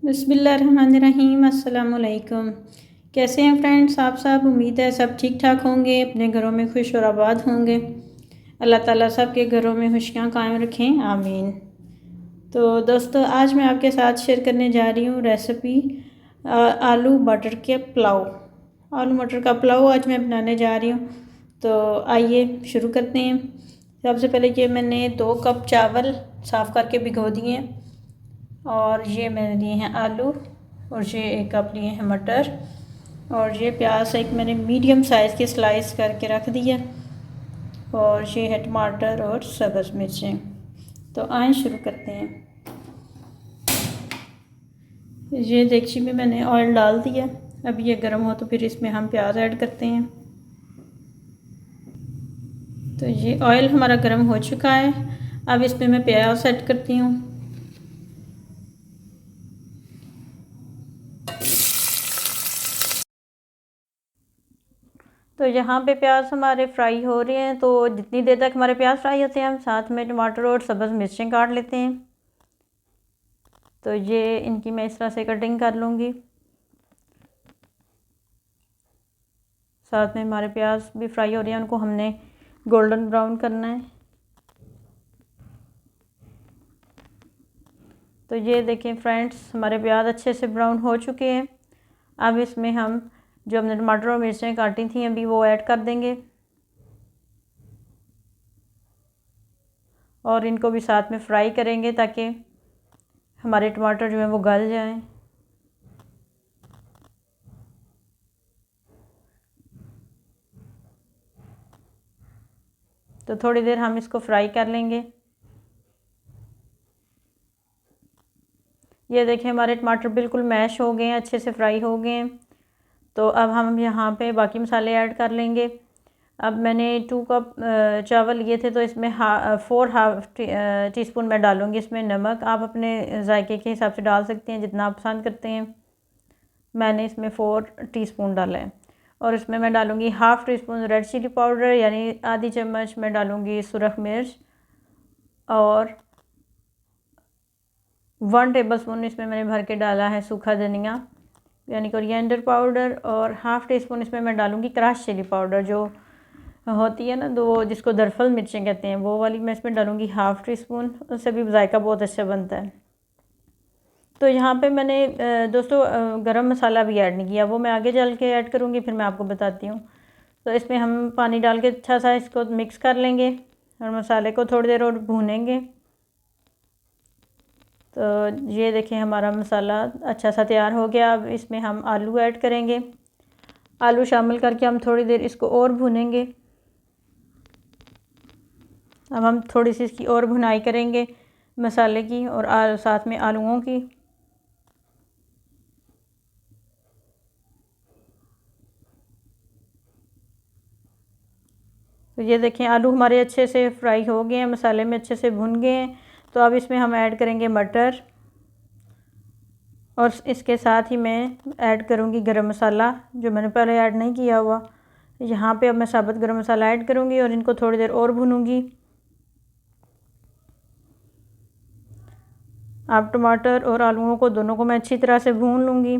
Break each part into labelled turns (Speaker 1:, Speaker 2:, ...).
Speaker 1: बिस्मिल्लाहिर्रहमानिर्रहीम। अस्सलामुअलैकुम। कैसे हैं फ्रेंड्स आप सब? उम्मीद है सब ठीक ठाक होंगे, अपने घरों में खुश और आबाद होंगे। अल्लाह ताला सब के घरों में खुशियाँ कायम रखें, आमीन। तो दोस्तों, आज मैं आपके साथ शेयर करने जा रही हूँ रेसिपी आलू मटर के पुलाव। आलू मटर का पुलाव आज मैं बनाने जा रही हूँ। तो आइए शुरू करते हैं। सबसे पहले ये मैंने 2 कप चावल साफ़ करके भिगो दिए हैं, और ये मैंने लिए हैं आलू, और ये 1 कप लिए हैं मटर, और ये प्याज एक मैंने मीडियम साइज़ के स्लाइस करके रख दिया, और ये है टमाटर और सब्ज़ मिर्चें। तो आए शुरू करते हैं। ये देगची में मैंने ऑयल डाल दिया। अब ये गर्म हो तो फिर इसमें हम प्याज ऐड करते हैं। तो ये ऑयल हमारा गर्म हो चुका है। अब इसमें मैं प्याज ऐड करती हूँ। तो यहाँ पे प्याज हमारे फ्राई हो रहे हैं, तो जितनी देर तक हमारे प्याज फ्राई होते हैं हम साथ में टमाटर और सब्ज़ मिर्चें काट लेते हैं। तो ये इनकी मैं इस तरह से कटिंग कर लूँगी। साथ में हमारे प्याज भी फ्राई हो रहे हैं, उनको हमने गोल्डन ब्राउन करना है। तो ये देखें फ्रेंड्स, हमारे प्याज अच्छे से ब्राउन हो चुके हैं। अब इसमें हम जो हमने टमाटर और मिर्चें काटी थी अभी वो ऐड कर देंगे, और इनको भी साथ में फ्राई करेंगे ताकि हमारे टमाटर जो हैं वो गल जाएं। तो थोड़ी देर हम इसको फ्राई कर लेंगे। ये देखें हमारे टमाटर बिल्कुल मैश हो गए हैं, अच्छे से फ्राई हो गए हैं। तो अब हम यहाँ पे बाकी मसाले ऐड कर लेंगे। अब मैंने 2 कप चावल लिए थे, तो इसमें 4 टीस्पून मैं डालूँगी इसमें नमक। आप अपने जायके के हिसाब से डाल सकते हैं जितना आप पसंद करते हैं। मैंने इसमें 4 टीस्पून डाला है। और इसमें मैं डालूँगी half teaspoon red chilli powder, यानी आधी चम्मच मैं डालूँगी सुरख मिर्च, और 1 टेबलस्पून इसमें मैंने भर के डाला है सूखा धनिया यानी कोरिएंडर पाउडर, और हाफ़ टी स्पून इसमें मैं डालूँगी क्रश चिली पाउडर जो होती है ना, दो जिसको दरफल मिर्चें कहते हैं, वो वाली मैं इसमें डालूँगी हाफ़ टी स्पून। उससे भी जायका बहुत अच्छा बनता है। तो यहाँ पे मैंने दोस्तों गरम मसाला भी ऐड नहीं किया, वो मैं आगे चल के ऐड करूँगी, फिर मैं आपको बताती हूँ। तो इसमें हम पानी डाल के अच्छा सा इसको मिक्स कर लेंगे और मसाले को थोड़ी देर और भूनेंगे। तो ये देखें हमारा मसाला अच्छा सा तैयार हो गया। अब इसमें हम आलू ऐड करेंगे। आलू शामिल करके हम थोड़ी देर इसको और भूनेंगे। अब हम थोड़ी सी इसकी और भुनाई करेंगे मसाले की और साथ में आलूओं की। तो ये देखें आलू हमारे अच्छे से फ्राई हो गए हैं, मसाले में अच्छे से भुन गए हैं। तो अब इसमें हम ऐड करेंगे मटर, और इसके साथ ही मैं ऐड करूँगी गरम मसाला जो मैंने पहले ऐड नहीं किया हुआ। यहाँ पे अब मैं साबुत गरम मसाला ऐड करूँगी और इनको थोड़ी देर और भूनूँगी। अब टमाटर और आलूओं को दोनों को मैं अच्छी तरह से भून लूँगी।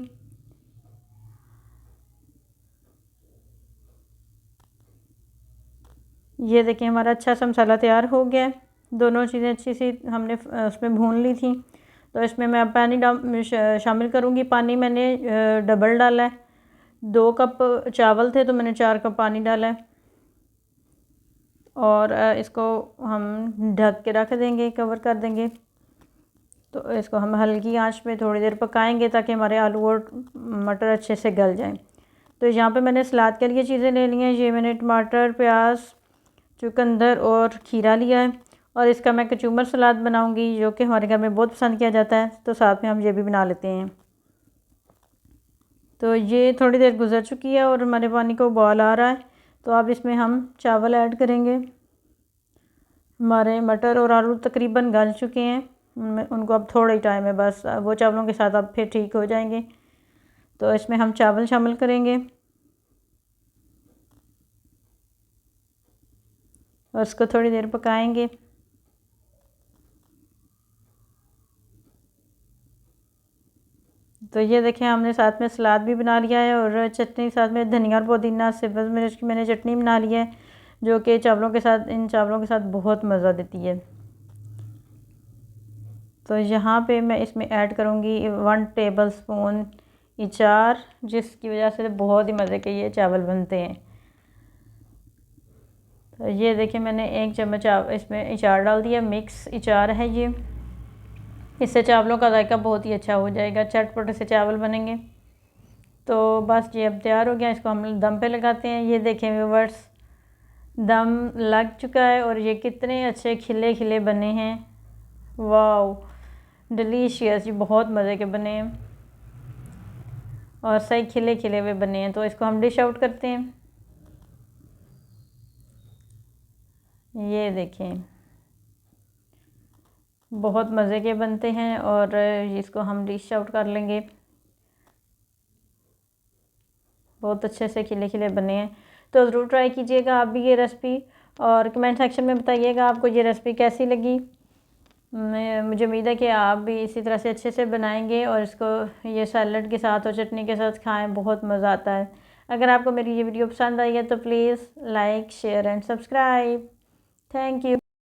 Speaker 1: ये देखिए हमारा अच्छा सा मसाला तैयार हो गया है। दोनों चीज़ें अच्छी सी हमने उसमें भून ली थी। तो इसमें मैं पानी शामिल करूँगी। पानी मैंने डबल डाला है। 2 कप चावल थे तो मैंने 4 कप पानी डाला है, और इसको हम ढक के रख देंगे, कवर कर देंगे। तो इसको हम हल्की आंच पे थोड़ी देर पकाएंगे ताकि हमारे आलू और मटर अच्छे से गल जाएं। तो यहाँ पे मैंने सलाद के लिए चीज़ें ले ली हैं। ये मैंने टमाटर, प्याज, चुकंदर और खीरा लिया है, और इसका मैं कचूमर सलाद बनाऊंगी जो कि हमारे घर में बहुत पसंद किया जाता है। तो साथ में हम ये भी बना लेते हैं। तो ये थोड़ी देर गुजर चुकी है और हमारे पानी को उबाल आ रहा है। तो अब इसमें हम चावल ऐड करेंगे। हमारे मटर और आलू तकरीबन गल चुके हैं, उनको अब थोड़ा ही टाइम है बस, वो चावलों के साथ अब फिर ठीक हो जाएंगे। तो इसमें हम चावल शामिल करेंगे और इसको थोड़ी देर पकाएंगे। तो ये देखें हमने साथ में सलाद भी बना लिया है और चटनी साथ में धनिया और पुदीना सब्ज़ मिर्च की मैंने चटनी बना ली है, जो कि चावलों के साथ इन चावलों के साथ बहुत मज़ा देती है। तो यहाँ पे मैं इसमें ऐड करूँगी 1 टेबलस्पून अचार, जिसकी वजह से बहुत ही मज़े के ये चावल बनते हैं। तो ये देखिए मैंने 1 चम्मच इसमें अचार डाल दिया, मिक्स अचार है ये। इससे चावलों का जायका बहुत ही अच्छा हो जाएगा, चटपटे से चावल बनेंगे। तो बस ये अब तैयार हो गया, इसको हम दम पे लगाते हैं। ये देखें व्यूअर्स, दम लग चुका है और ये कितने अच्छे खिले खिले बने हैं। वाह डिलीशियस, ये बहुत मज़े के बने हैं और सही खिले खिले हुए बने हैं। तो इसको हम डिश आउट करते हैं। ये देखें बहुत मज़े के बनते हैं और इसको हम डिश आउट कर लेंगे। बहुत अच्छे से खिले खिले बने हैं, तो ज़रूर ट्राई कीजिएगा आप भी ये रेसिपी और कमेंट सेक्शन में बताइएगा आपको ये रेसिपी कैसी लगी। मुझे उम्मीद है कि आप भी इसी तरह से अच्छे से बनाएंगे और इसको ये सैलड के साथ और चटनी के साथ खाएं, बहुत मज़ा आता है। अगर आपको मेरी ये वीडियो पसंद आई है तो please like share and subscribe. Thank you.